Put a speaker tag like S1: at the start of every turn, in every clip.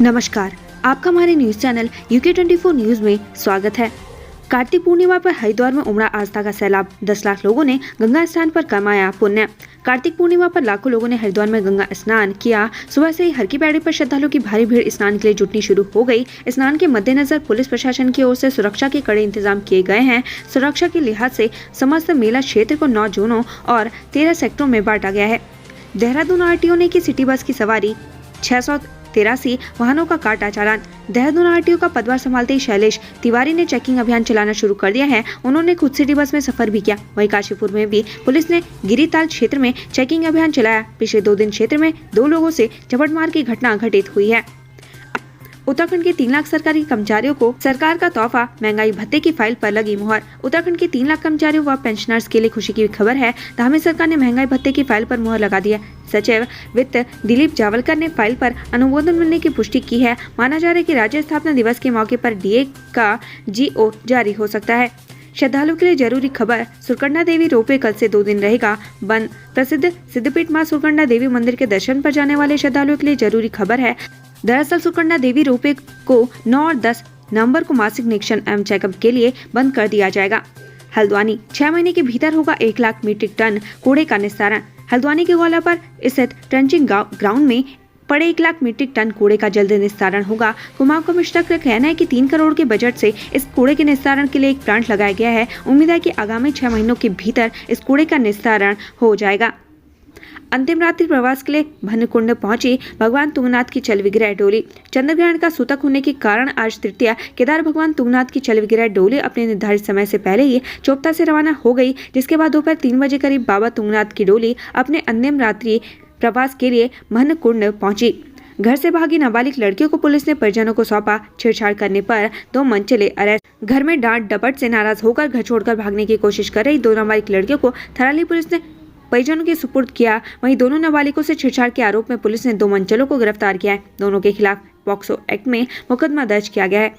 S1: नमस्कार, आपका हमारे न्यूज चैनल UK24 न्यूज में स्वागत है। कार्तिक पूर्णिमा पर हरिद्वार में उमड़ा आस्था का सैलाब। 10 लाख लोगों ने गंगा स्नान पर कमाया पुण्य। कार्तिक पूर्णिमा पर लाखों लोगों ने हरिद्वार में गंगा स्नान किया। सुबह से ही हर की पैड़ी पर श्रद्धालुओं की भारी भीड़ स्नान के लिए जुटनी शुरू हो गई। स्नान के मद्देनजर पुलिस प्रशासन की ओर से सुरक्षा के कड़े इंतजाम किए गए हैं। सुरक्षा के लिहाज से समस्त मेला क्षेत्र को 9 जोनों और 13 सेक्टरों में बांटा गया है। देहरादून RTO ने की सिटी बस की सवारी, 683 वाहनों का काटा चालान। देहरादून RTO का पदभार संभालते ही शैलेश तिवारी ने चेकिंग अभियान चलाना शुरू कर दिया है। उन्होंने खुद सिटी बस में सफर भी किया। वहीं काशीपुर में भी पुलिस ने गिरिताल क्षेत्र में चेकिंग अभियान चलाया। पिछले 2 दिन क्षेत्र में 2 लोगों से झपटमार की घटना घटित हुई है। उत्तराखंड के 3 लाख सरकारी कर्मचारियों को सरकार का तोहफा, महंगाई भत्ते की फाइल पर लगी मुहर। उत्तराखंड के 3 लाख कर्मचारियों व पेंशनर्स के लिए खुशी की खबर है। धामी सरकार ने महंगाई भत्ते की फाइल पर मुहर लगा दी है। सचिव वित्त दिलीप जावलकर ने फाइल पर अनुमोदन मिलने की पुष्टि की है। माना जा रहा है कि राज्य स्थापना दिवस के मौके पर DA का GO जारी हो सकता है। श्रद्धालुओं के लिए जरूरी खबर, सुरकंडा देवी रोपवे कल से 2 दिन रहेगा बंद। प्रसिद्ध सिद्धपीठ मां सुरकंडा देवी मंदिर के दर्शन पर जाने वाले श्रद्धालुओं के लिए जरूरी खबर है। दरअसल सुरकंडा देवी रोपवे को 9 और 10 नवंबर को मासिक निरीक्षण एवं चेकअप के लिए बंद कर दिया जाएगा। हल्द्वानी 6 महीने के भीतर होगा 1 लाख मीट्रिक टन कूड़े का निस्तारण। हल्द्वानी के ग्वाला पर स्थित ट्रंचिंग ग्राउंड में पड़े 1 लाख मीट्रिक टन कूड़े का जल्द निस्तारण होगा। कुमाऊं कमिश्नर का कहना है कि 3 करोड़ के बजट से इस कूड़े के निस्तारण के लिए एक प्लांट लगाया गया है। उम्मीद है कि आगामी 6 महीनों के भीतर इस कूड़े का निस्तारण हो जाएगा। अंतिम रात्रि प्रवास के लिए भन्नकुंड पहुंची भगवान तुंगनाथ की चल विग्रह डोली। चंद्रग्रहण का सूतक होने के कारण आज तृतीया केदार भगवान तुंगनाथ की चल विग्रह डोली अपने निर्धारित समय से पहले ही चोपता से रवाना हो गई, जिसके बाद दोपहर 3 बजे करीब बाबा तुंगनाथ की डोली अपने अंतिम रात्रि प्रवास के लिए भन्नकुंड पहुंची। घर से भागी नाबालिग लड़कियों को पुलिस ने परिजनों को सौंपा। छेड़छाड़ करने पर 2 मनचले अरेस्ट। घर में डांट डपट से नाराज होकर घर छोड़कर भागने की कोशिश कर रही 2 नाबालिग लड़कियों को थराली पुलिस ने परिजनों के सुपुर्द किया। वहीं दोनों नाबालिगों से छेड़छाड़ के आरोप में पुलिस ने 2 मनचलों को गिरफ्तार किया है। दोनों के खिलाफ पॉक्सो एक्ट में मुकदमा दर्ज किया गया है।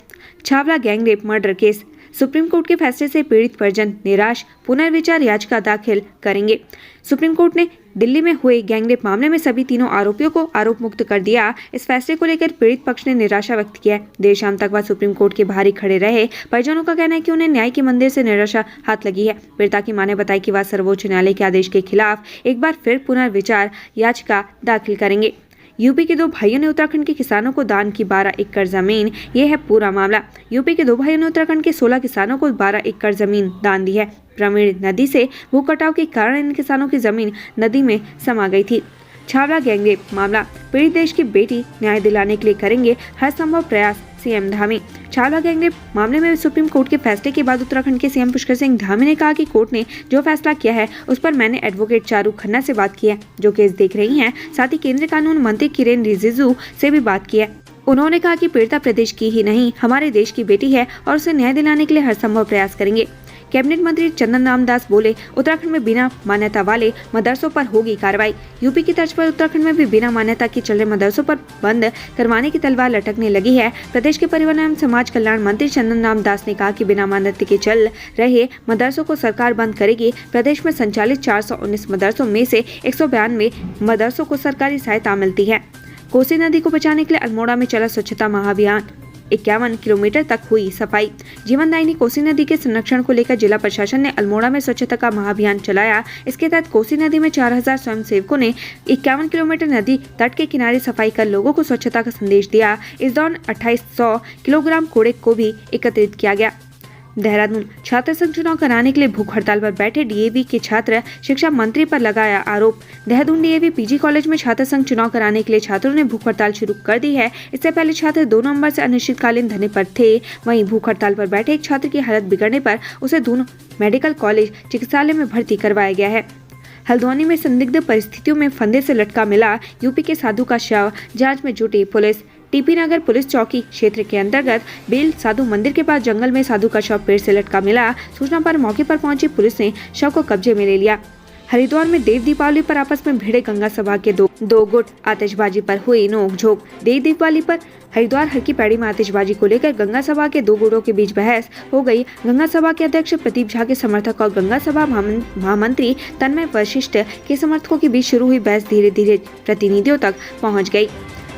S1: Chhawla gangrape murder case, supreme court के फैसले से पीड़ित परिजन निराश, पुनर्विचार याचिका दाखिल करेंगे। सुप्रीम कोर्ट ने दिल्ली में हुए गैंगरेप मामले में सभी तीनों आरोपियों को आरोप मुक्त कर दिया। इस फैसले को लेकर पीड़ित पक्ष ने निराशा व्यक्त किया है। देर शाम तक वह सुप्रीम कोर्ट के बाहर ही खड़े रहे। परिजनों का कहना है कि उन्हें न्याय के मंदिर से निराशा हाथ लगी है। पीड़िता की मां ने बताया कि वह सर्वोच्च न्यायालय के आदेश के खिलाफ एक बार फिर पुनर्विचार याचिका दाखिल करेंगे। यूपी के 2 भाइयों ने उत्तराखंड के किसानों को दान की 12 एकड़ जमीन। ये है पूरा मामला। यूपी के 2 भाइयों ने उत्तराखंड के 16 किसानों को 12 एकड़ जमीन दान दी है। प्रमीण नदी से भू कटाव के कारण इन किसानों की जमीन नदी में समा गई थी। छावला गैंगरेप मामला, पीड़ित देश की बेटी, न्याय दिलाने के लिए करेंगे हर संभव प्रयास, CM धामी। छावला गैंगरेप मामले में सुप्रीम कोर्ट के फैसले के बाद उत्तराखंड के CM पुष्कर सिंह धामी ने कहा कि कोर्ट ने जो फैसला किया है उस पर मैंने एडवोकेट चारू खन्ना से बात की है, जो केस देख रही हैं। साथ ही केंद्रीय कानून मंत्री किरेन रिजिजू से भी बात की है। उन्होंने कहा कि पीड़िता प्रदेश की ही नहीं हमारे देश की बेटी है और उसे न्याय दिलाने के लिए हर संभव प्रयास करेंगे। कैबिनेट मंत्री चंदन रामदास बोले, उत्तराखंड में बिना मान्यता वाले मदरसों पर होगी कार्रवाई। यूपी की तर्ज पर उत्तराखंड में भी बिना मान्यता के चल रहे मदरसों पर बंद करवाने की तलवार लटकने लगी है। प्रदेश के परिवहन एवं समाज कल्याण मंत्री चंदन रामदास ने कहा कि बिना मान्यता के चल रहे मदरसों को सरकार बंद करेगी। प्रदेश में संचालित 419 मदरसों में से 192 मदरसों को सरकारी सहायता मिलती है। कोसी नदी को बचाने के लिए अल्मोड़ा में चला स्वच्छता महाअभियान। 51 किलोमीटर तक हुई सफाई। जीवनदायिनी कोसी नदी के संरक्षण को लेकर जिला प्रशासन ने अल्मोड़ा में स्वच्छता का महाअभियान चलाया। इसके तहत कोसी नदी में 4000 स्वयंसेवकों ने 51 किलोमीटर नदी तट के किनारे सफाई कर लोगों को स्वच्छता का संदेश दिया। इस दौरान 2800 किलोग्राम कूड़े को भी एकत्रित किया गया। देहरादून छात्र संघ चुनाव कराने के लिए भूख हड़ताल पर बैठे DAV के छात्र शिक्षा मंत्री पर लगाया आरोप। देहरादून DAV PG कॉलेज में छात्र संघ चुनाव कराने के लिए छात्रों ने भूख हड़ताल शुरू कर दी है। इससे पहले छात्र 2 नवंबर से अनिश्चितकालीन धरने पर थे। वहीं भूख हड़ताल पर बैठे एक छात्र की हालत बिगड़ने पर उसे दून मेडिकल कॉलेज चिकित्सालय में भर्ती करवाया गया है। हल्द्वानी में संदिग्ध परिस्थितियों में फंदे से लटका मिला यूपी के साधु का शव, जांच में जुटी पुलिस। TP नगर पुलिस चौकी क्षेत्र के अंतर्गत बेल साधु मंदिर के पास जंगल में साधु का शव पेड़ से लटका मिला। सूचना पर मौके पर पहुंची पुलिस ने शव को कब्जे में ले लिया। हरिद्वार में देव दीपावली पर आपस में भिड़े गंगा सभा के दो गुट, आतिशबाजी पर हुई नोकझोंक। देव दीपावली पर हरिद्वार हर की पैड़ी में आतिशबाजी को लेकर गंगा सभा के 2 गुटों के बीच बहस हो गई। गंगा सभा के अध्यक्ष प्रदीप झा के समर्थक और गंगा सभा महामंत्री तन्मय वशिष्ठ के समर्थकों के बीच शुरू हुई बहस धीरे धीरे प्रतिनिधियों तक पहुंच गई।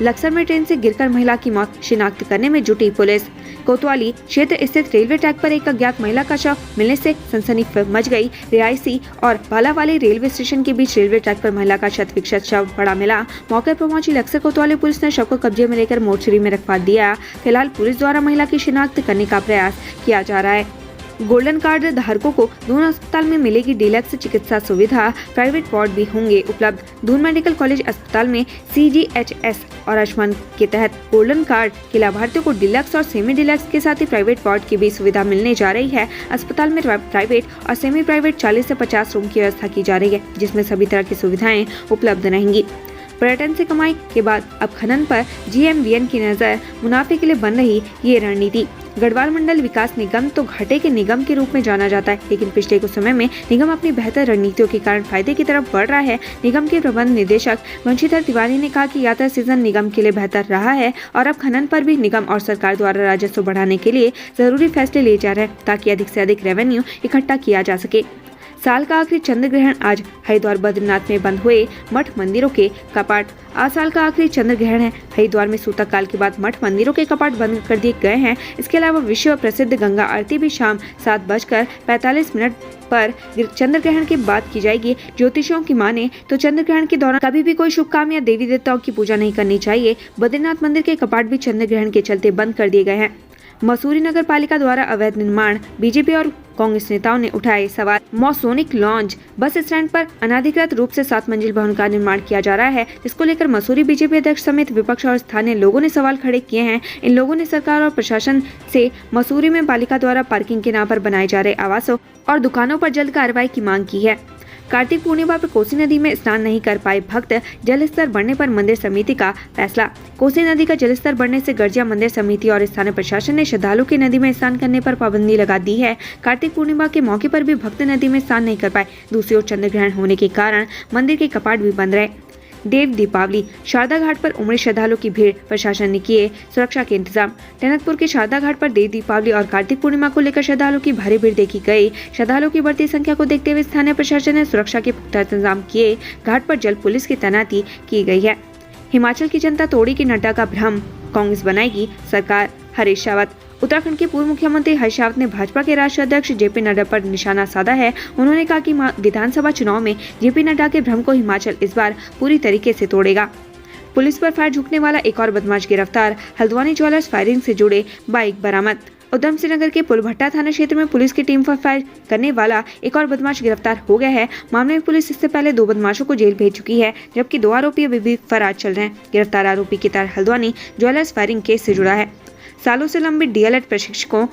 S1: लक्सर में ट्रेन से गिरकर महिला की मौत, शिनाख्त करने में जुटी पुलिस। कोतवाली क्षेत्र स्थित रेलवे ट्रैक पर एक अज्ञात महिला का शव मिलने से सनसनी मच गई। रियासी और बालावाली रेलवे स्टेशन के बीच रेलवे ट्रैक पर महिला का शत विक्षत शव पड़ा मिला। मौके पर पहुंची लक्सर कोतवाली पुलिस ने शव को कब्जे में लेकर मोर्चरी में रखवा दिया। फिलहाल पुलिस द्वारा महिला की शिनाख्त करने का प्रयास किया जा रहा है। गोल्डन कार्ड धारकों को दून अस्पताल में मिलेगी डीलक्स चिकित्सा सुविधा, प्राइवेट वार्ड भी होंगे उपलब्ध। दून मेडिकल कॉलेज अस्पताल में CGHS और आयुष्मान के तहत गोल्डन कार्ड के लाभार्थियों को डीलक्स और सेमी डीलक्स के साथ ही प्राइवेट वार्ड की भी सुविधा मिलने जा रही है। अस्पताल में प्राइवेट और सेमी प्राइवेट 40 से 50 रूम की व्यवस्था की जा रही है, जिसमें सभी तरह की सुविधाएं उपलब्ध रहेंगी। पर्यटन से कमाई के बाद अब खनन पर GMVN की नजर, मुनाफे के लिए बन रही ये रणनीति। गढ़वाल मंडल विकास निगम तो घाटे के निगम के रूप में जाना जाता है, लेकिन पिछले कुछ समय में निगम अपनी बेहतर रणनीतियों के कारण फायदे की तरफ बढ़ रहा है। निगम के प्रबंध निदेशक वंशीधर तिवारी ने कहा कि यात्रा सीजन निगम के लिए बेहतर रहा है और अब खनन पर भी निगम और सरकार द्वारा राजस्व बढ़ाने के लिए जरूरी फैसले लिए जा रहे हैं, ताकि अधिक से अधिक रेवेन्यू इकट्ठा किया जा सके। साल का आखिरी चंद्र ग्रहण आज हरिद्वार बद्रीनाथ में बंद हुए मठ मंदिरों के कपाट। आज साल का आखिरी चंद्र ग्रहण है। हरिद्वार में सूतक काल के बाद मठ मंदिरों के कपाट बंद कर दिए गए हैं। इसके अलावा विश्व प्रसिद्ध गंगा आरती भी शाम 7:45 पर चंद्र ग्रहण के बाद की जाएगी। ज्योतिषियों की माने तो चंद्र ग्रहण के दौरान कभी भी कोई शुभ काम या देवी देवताओं की पूजा नहीं करनी चाहिए। बद्रीनाथ मंदिर के कपाट भी चंद्र ग्रहण के चलते बंद कर दिए गए हैं। मसूरी नगर पालिका द्वारा अवैध निर्माण, बीजेपी और कांग्रेस नेताओं ने उठाए सवाल। मौसोनिक लॉन्च बस स्टैंड पर अनाधिकृत रूप से 7 मंजिल भवन का निर्माण किया जा रहा है, जिसको लेकर मसूरी बीजेपी अध्यक्ष समेत विपक्ष और स्थानीय लोगों ने सवाल खड़े किए हैं। इन लोगों ने सरकार और प्रशासन से मसूरी में पालिका द्वारा पार्किंग के नाम पर बनाए जा रहे आवासों और दुकानों पर जल्द कार्रवाई की मांग की है। कार्तिक पूर्णिमा पर कोसी नदी में स्नान नहीं कर पाए भक्त, जलस्तर बढ़ने पर मंदिर समिति का फैसला। कोसी नदी का जलस्तर बढ़ने से गर्जिया मंदिर समिति और स्थानीय प्रशासन ने श्रद्धालु की नदी में स्नान करने पर पाबंदी लगा दी है। कार्तिक पूर्णिमा के मौके पर भी भक्त नदी में स्नान नहीं कर पाए। दूसरी ओर चंद्र ग्रहण होने के कारण मंदिर के कपाट भी बंद रहे। देव दीपावली, शारदा घाट पर उमड़ी श्रद्धालुओं की भीड़, प्रशासन ने किए सुरक्षा के इंतजाम। टनकपुर के शारदा घाट पर देव दीपावली और कार्तिक पूर्णिमा को लेकर श्रद्धालुओं की भारी भीड़ देखी गई। श्रद्धालुओं की बढ़ती संख्या को देखते हुए स्थानीय प्रशासन ने सुरक्षा के पुख्ता इंतजाम किए। घाट पर जल पुलिस की तैनाती की गई है। हिमाचल की जनता तोड़ी की नड्डा का भ्रम, कांग्रेस बनाएगी सरकार, हरीश रावत। उत्तराखंड के पूर्व मुख्यमंत्री हरीश रावत ने भाजपा के राष्ट्रीय अध्यक्ष JP नड्डा पर निशाना साधा है। उन्होंने कहा कि विधानसभा चुनाव में JP नड्डा के भ्रम को हिमाचल इस बार पूरी तरीके से तोड़ेगा। पुलिस पर फायर झुकने वाला एक और बदमाश गिरफ्तार, हल्द्वानी ज्वेलर्स फायरिंग से जुड़े बाइक बरामद। उधम सिंह नगर के पुलभट्टा थाना क्षेत्र में पुलिस की टीम पर फायर करने वाला एक और बदमाश गिरफ्तार हो गया है। मामले में पुलिस इससे पहले 2 बदमाशों को जेल भेज चुकी है, जबकि 2 आरोपी अभी भी फरार चल रहे हैं। गिरफ्तार आरोपी की तार हल्द्वानी ज्वेलर्स फायरिंग केस से जुड़ा है। सालों से लंबित DLED प्रशिक्षकों,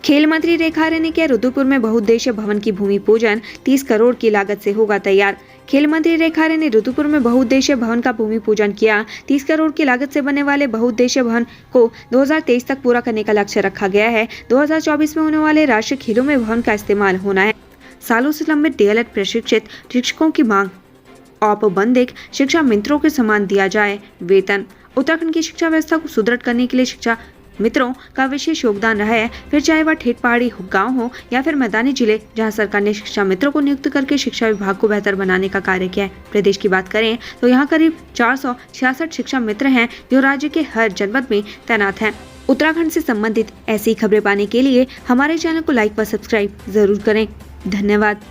S1: खेल मंत्री रेखा आर्य ने किया रुद्रपुर में बहुउद्देशीय भवन की भूमि पूजन, 30 करोड़ की लागत से होगा तैयार। खेल मंत्री रेखा आर्य ने रुद्रपुर में बहुउद्देशीय भवन का भूमि पूजन किया। 30 करोड़ की लागत से बनने वाले बहुउद्देशीय भवन को 2023 तक पूरा करने का लक्ष्य रखा गया है। 2024 में होने वाले राष्ट्रीय खेलों में भवन का इस्तेमाल होना है। सालों से लंबित DLED प्रशिक्षित शिक्षकों की मांग, औपबंधिक शिक्षा मित्रों के समान दिया जाए वेतन। उत्तराखंड की शिक्षा व्यवस्था को सुदृढ़ करने के लिए शिक्षा मित्रों का विशेष योगदान रहा है, फिर चाहे वह ठेठ पहाड़ी गांव हो या फिर मैदानी जिले, जहां सरकार ने शिक्षा मित्रों को नियुक्त करके शिक्षा विभाग को बेहतर बनाने का कार्य किया है। प्रदेश की बात करें तो यहां करीब 466 शिक्षा मित्र हैं, जो राज्य के हर जनपद में तैनात हैं। उत्तराखंड से संबंधित ऐसी खबरें पाने के लिए हमारे चैनल को लाइक व सब्सक्राइब जरूर करें। धन्यवाद।